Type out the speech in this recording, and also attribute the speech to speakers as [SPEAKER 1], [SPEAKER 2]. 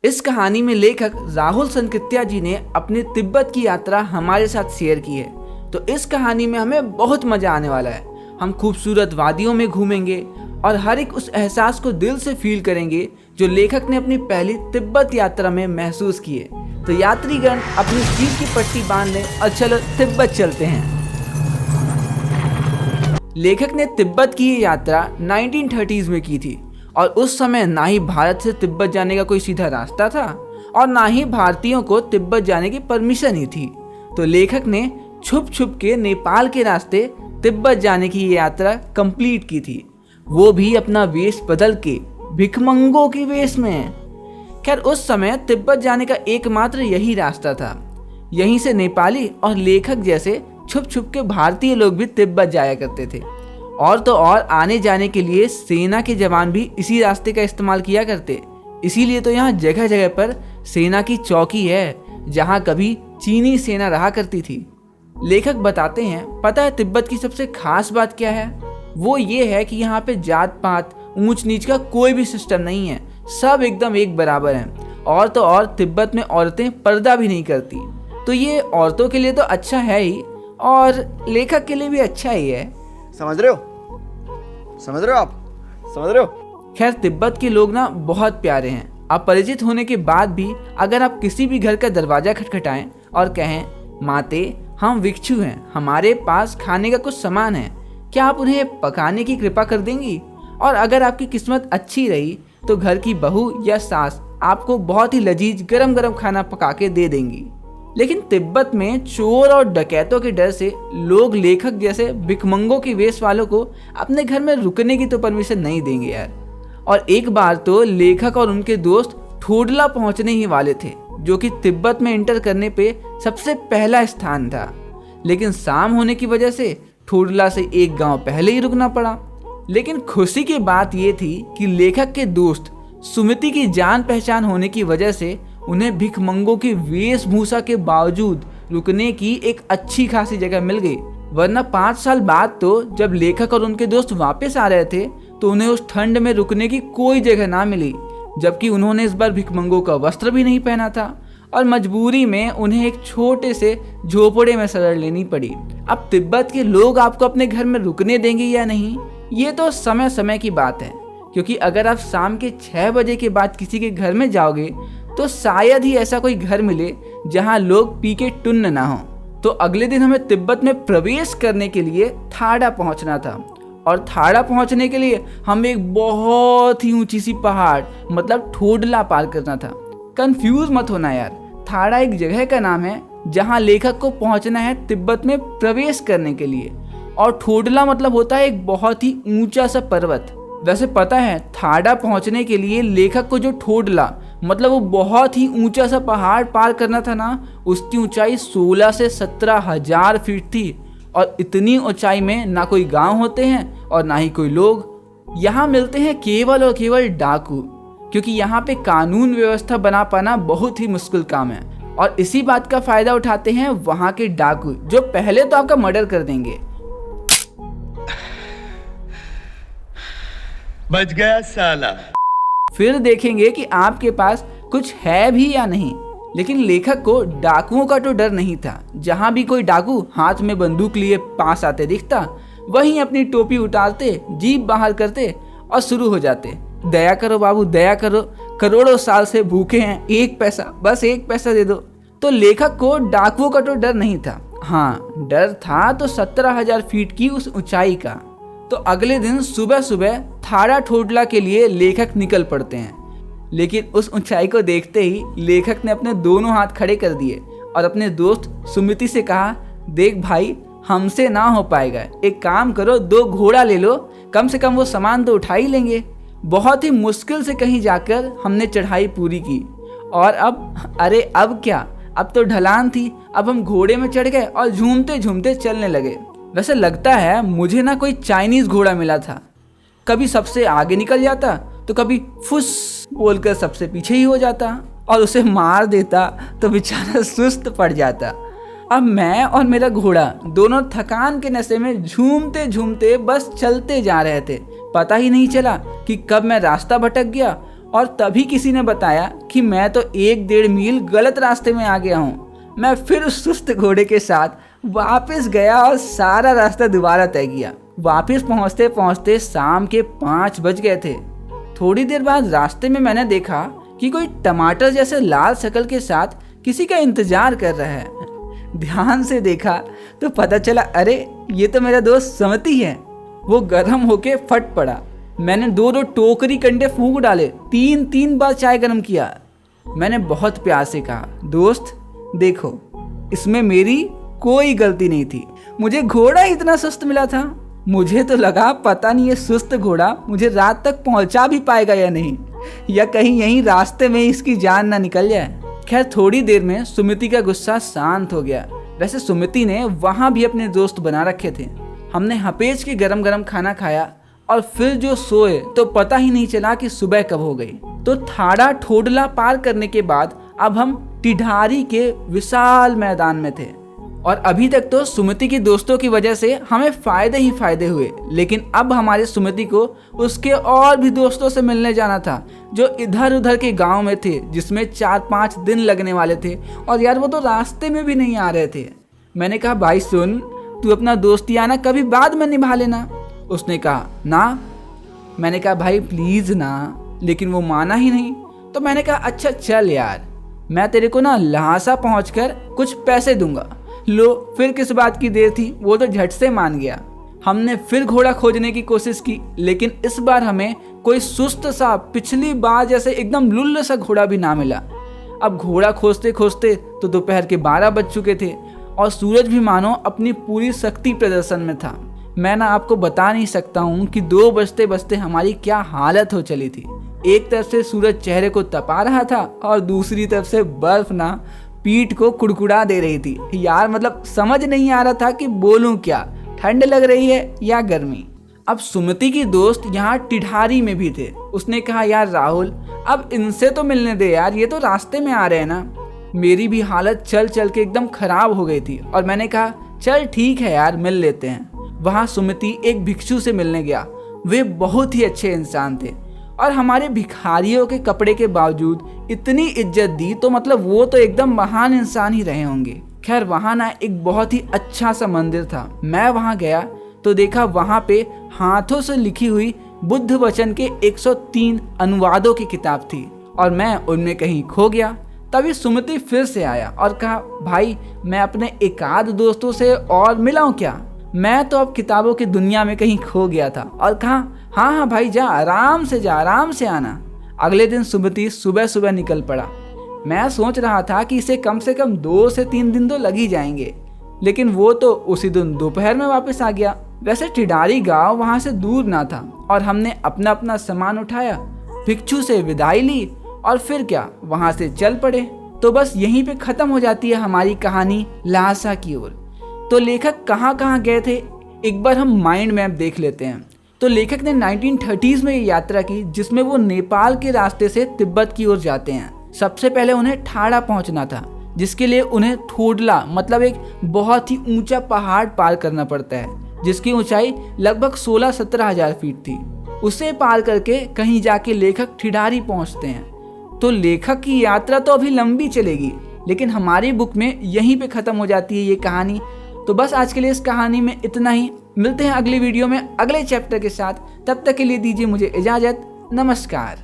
[SPEAKER 1] इस कहानी में लेखक राहुल संकृत्या जी ने अपनी तिब्बत की यात्रा हमारे साथ शेयर की है। तो इस कहानी में हमें बहुत मजा आने वाला है। हम खूबसूरत वादियों में घूमेंगे और हर एक उस एहसास को दिल से फील करेंगे जो लेखक ने अपनी पहली तिब्बत यात्रा में महसूस किए। तो यात्रीगण अपनी सीट की पट्टी बांध लें और चलो तिब्बत चलते हैं। लेखक ने तिब्बत की ये यात्रा 1930s में की थी और उस समय ना ही भारत से तिब्बत जाने का कोई सीधा रास्ता था और ना ही भारतीयों को तिब्बत जाने की परमिशन ही थी। तो लेखक ने छुप छुप के नेपाल के रास्ते तिब्बत जाने की ये यात्रा कंप्लीट की थी, वो भी अपना वेश बदल के भिखमंगों की वेश में। खैर उस समय तिब्बत जाने का एकमात्र यही रास्ता था। यहीं से नेपाली और लेखक जैसे छुप छुप के भारतीय लोग भी तिब्बत जाया करते थे। और तो और आने जाने के लिए सेना के जवान भी इसी रास्ते का इस्तेमाल किया करते। इसीलिए तो यहाँ जगह जगह पर सेना की चौकी है, जहाँ कभी चीनी सेना रहा करती थी। लेखक बताते हैं, पता है तिब्बत की सबसे खास बात क्या है? वो ये है कि यहाँ पे जात पात ऊंच नीच का कोई भी सिस्टम नहीं है, सब एकदम एक बराबर हैं। और तो और तिब्बत में औरतें पर्दा भी नहीं करती। तो ये औरतों के लिए तो अच्छा है ही और लेखक के लिए भी अच्छा ही है।
[SPEAKER 2] समझ रहे हो आप? समझ रहे हो?
[SPEAKER 1] खैर तिब्बत के लोग ना बहुत प्यारे हैं। अपरिचित होने के बाद भी अगर आप किसी भी घर का दरवाजा खटखटाएं और कहें, माते हम भिक्षु हैं, हमारे पास खाने का कुछ सामान है, क्या आप उन्हें पकाने की कृपा कर देंगी? और अगर आपकी किस्मत अच्छी रही तो घर की बहू या सास आपको बहुत ही लजीज गरम गरम खाना पका के दे देंगी। लेकिन तिब्बत में चोर और डकैतों के डर से लोग लेखक जैसे भिखमंगों के वेश वालों को अपने घर में रुकने की तो परमिशन नहीं देंगे यार। और एक बार तो लेखक और उनके दोस्त ठोडला पहुंचने ही वाले थे, जो कि तिब्बत में एंटर करने पे सबसे पहला स्थान था। लेकिन शाम होने की वजह से ठोडला से एक गांव पहले ही रुकना पड़ा। लेकिन खुशी की बात यह थी कि लेखक के दोस्त सुमिति की जान पहचान होने की वजह से उन्हें भिखमंगों की वेशभूषा के बावजूद रुकने की एक अच्छी खासी जगह मिल गई। वरना 5 साल बाद तो जब लेखक और उनके दोस्त वापस आ रहे थे तो उन्हें उस ठंड में रुकने की कोई जगह ना मिली, जबकि उन्होंने इस बार भिखमंगों का वस्त्र भी नहीं पहना था और मजबूरी में उन्हें एक छोटे से झोपड़े में शरण लेनी पड़ी। अब तिब्बत के लोग आपको अपने घर में रुकने देंगे या नहीं, ये तो समय समय की बात है। क्योंकि अगर आप शाम के 6 बजे के बाद किसी के घर में जाओगे तो शायद ही ऐसा कोई घर मिले जहां लोग पी के टुन्न ना हो। तो अगले दिन हमें तिब्बत में प्रवेश करने के लिए थाड़ा पहुंचना था और थाड़ा पहुंचने के लिए हमें एक बहुत ही ऊंची सी पहाड़ मतलब ठोडला पार करना था। कंफ्यूज मत होना यार, थाड़ा एक जगह का नाम है जहां लेखक को पहुंचना है तिब्बत में प्रवेश करने के लिए। और ठोडला मतलब होता है एक बहुत ही ऊंचा सा पर्वत। वैसे पता है थाड़ा पहुंचने के लिए लेखक को जो ठोडला मतलब वो बहुत ही ऊंचा सा पहाड़ पार करना था ना, उसकी ऊंचाई 16 से 17,000 फीट थी। और इतनी ऊंचाई में ना कोई गांव होते हैं और ना ही कोई लोग। यहाँ मिलते हैं केवल और केवल डाकू, क्योंकि यहाँ पे कानून व्यवस्था बना पाना बहुत ही मुश्किल काम है। और इसी बात का फायदा उठाते हैं वहाँ के डाकू, जो पहले तो आपका मर्डर कर देंगे।
[SPEAKER 3] बच गया साला।
[SPEAKER 1] फिर देखेंगे कि आपके पास कुछ है भी या नहीं। लेकिन लेखक को डाकुओं का तो डर नहीं था। जहां भी कोई डाकू हाथ में बंदूक लिए पास आते दिखता, वहीं अपनी टोपी उतारते, जीभ बाहर करते और शुरू हो जाते, दया करो बाबू दया करो, करोड़ों साल से भूखे हैं, 1 पैसा, बस 1 पैसा दे दो। तो लेखक को डाकुओं का तो डर नहीं था। हाँ डर था तो 17,000 फीट की उस ऊंचाई का। तो अगले दिन सुबह सुबह थाड़ा ठोडला के लिए लेखक निकल पड़ते हैं। लेकिन उस ऊंचाई को देखते ही लेखक ने अपने दोनों हाथ खड़े कर दिए और अपने दोस्त सुमिति से कहा, देख भाई हमसे ना हो पाएगा, एक काम करो 2 घोड़ा ले लो, कम से कम वो सामान तो उठा ही लेंगे। बहुत ही मुश्किल से कहीं जाकर हमने चढ़ाई पूरी की। और अब क्या, अब तो ढलान थी। अब हम घोड़े में चढ़ गए और झूमते झूमते चलने लगे। वैसे लगता है मुझे ना कोई चाइनीज घोड़ा मिला था, कभी सबसे आगे निकल जाता तो कभी फुस बोलकर सबसे पीछे ही हो जाता और उसे मार देता तो बेचारा सुस्त पड़ जाता। अब मैं और मेरा घोड़ा दोनों थकान के नशे में झूमते झूमते बस चलते जा रहे थे। पता ही नहीं चला कि कब मैं रास्ता भटक गया और तभी किसी ने बताया कि मैं तो 1-1.5 मील गलत रास्ते में आ गया हूँ। मैं फिर उस सुस्त घोड़े के साथ वापस गया और सारा रास्ता दोबारा तय किया। वापस पहुँचते पहुँचते शाम के 5 बज गए थे। थोड़ी देर बाद रास्ते में मैंने देखा कि कोई टमाटर जैसे लाल शक्ल के साथ किसी का इंतजार कर रहा है। ध्यान से देखा तो पता चला, अरे ये तो मेरा दोस्त सुमति है। वो गर्म होके फट पड़ा। मैंने 2-2 टोकरी कंडे फूंक डाले, 3-3 बार चाय गर्म किया। मैंने बहुत प्यार से कहा, दोस्त देखो, इसमें मेरी कोई गलती नहीं थी। मुझे घोड़ा इतना सुस्त मिला था। मुझे तो लगा पता नहीं ये सुस्त घोड़ा मुझे रात तक पहुंचा भी पाएगा या नहीं, या कहीं यहीं रास्ते में इसकी जान ना निकल जाए। खैर थोड़ी देर में सुमिति का गुस्सा शांत हो गया। वैसे सुमिति ने वहाँ भी अपने दोस्त बना रखे थे। हमने हपेज के गरम गरम खाना खाया और फिर जो सोए तो पता ही नहीं चला कि सुबह कब हो गई। तो थाड़ा ठोडला पार करने के बाद अब हम टिढारी के विशाल मैदान में थे। और अभी तक तो सुमिति की दोस्तों की वजह से हमें फायदे ही फायदे हुए, लेकिन अब हमारे सुमिति को उसके और भी दोस्तों से मिलने जाना था जो इधर उधर के गांव में थे, जिसमें 4-5 दिन लगने वाले थे। और यार वो तो रास्ते में भी नहीं आ रहे थे। मैंने कहा, भाई सुन, तू अपना दोस्तियाना कभी बाद में निभा लेना। उसने कहा ना। मैंने कहा भाई प्लीज ना, लेकिन वो माना ही नहीं। तो मैंने कहा अच्छा चल यार, मैं तेरे को ना लहासा पहुंचकर कुछ पैसे दूंगा। लो, फिर किस बात की देर थी, वो तो झट से मान गया। हमने फिर घोड़ा खोजने की कोशिश की, लेकिन इस बार हमें कोई सुस्त सा, पिछली बार जैसे एकदम लुल्ल सा घोड़ा भी ना मिला। अब घोड़ा खोजते खोजते तो दोपहर के 12 बज चुके थे और सूरज भी मानो अपनी पूरी शक्ति प्रदर्शन में था। मैं ना आपको बता नहीं सकता हूँ कि 2 बजते बजते हमारी क्या हालत हो चली थी। एक तरफ से सूरज चेहरे को तपा रहा था और दूसरी तरफ से बर्फ ना पीठ को कुड़कुड़ा दे रही थी। यार मतलब समझ नहीं आ रहा था कि बोलूं क्या, ठंड लग रही है या गर्मी। अब सुमति की दोस्त यहाँ टिढारी में भी थे। उसने कहा, यार राहुल, अब इनसे तो मिलने दे यार, ये तो रास्ते में आ रहे हैं ना। मेरी भी हालत चल चल के एकदम खराब हो गई थी और मैंने कहा चल ठीक है यार, मिल लेते हैं। वहाँ सुमति एक भिक्षु से मिलने गया। वे बहुत ही अच्छे इंसान थे और हमारे भिखारियों के कपड़े के बावजूद इतनी इज्जत दी, तो मतलब वो तो एकदम महान इंसान ही रहे होंगे। खैर वहाँ ना एक बहुत ही अच्छा सा मंदिर था। मैं वहाँ गया तो देखा वहाँ पे हाथों से लिखी हुई बुद्ध वचन के 103 अनुवादों की किताब थी और मैं उनमें कहीं खो गया। तभी सुमति फिर से आया और कहा, भाई मैं अपने एकाध दोस्तों से और मिला हूँ क्या? मैं तो अब किताबों की दुनिया में कहीं खो गया था। और कहा, हाँ भाई जा, आराम से आना। अगले दिन सुमति सुबह सुबह निकल पड़ा। मैं सोच रहा था कि इसे कम से कम 2 से 3 दिन तो लग ही जाएंगे, लेकिन वो तो उसी दिन दोपहर में वापस आ गया। वैसे टिडारी गांव वहां से दूर ना था और हमने अपना अपना सामान उठाया, भिक्षु से विदाई ली और फिर क्या वहां से चल पड़े। तो बस यहीं पे खत्म हो जाती है हमारी कहानी लहासा की ओर। तो लेखक कहाँ कहाँ गए थे, एक बार हम माइंड मैप देख लेते हैं। तो लेखक ने 1930s में ये यात्रा की, जिसमें वो नेपाल के रास्ते से तिब्बत की ओर जाते हैं। सबसे पहले उन्हें ठाड़ा पहुंचना था, जिसके लिए उन्हें ठोडला मतलब एक बहुत ही ऊंचा पहाड़ पार करना पड़ता है, जिसकी ऊंचाई लगभग 16-17 हजार फीट थी। उसे पार करके कहीं जाके लेखक टिढारी पहुंचते हैं। तो लेखक की यात्रा तो अभी लंबी चलेगी, लेकिन हमारी बुक में यहीं पे खत्म हो जाती है ये कहानी। तो बस आज के लिए इस कहानी में इतना ही। मिलते हैं अगली वीडियो में अगले चैप्टर के साथ। तब तक के लिए दीजिए मुझे इजाज़त। नमस्कार।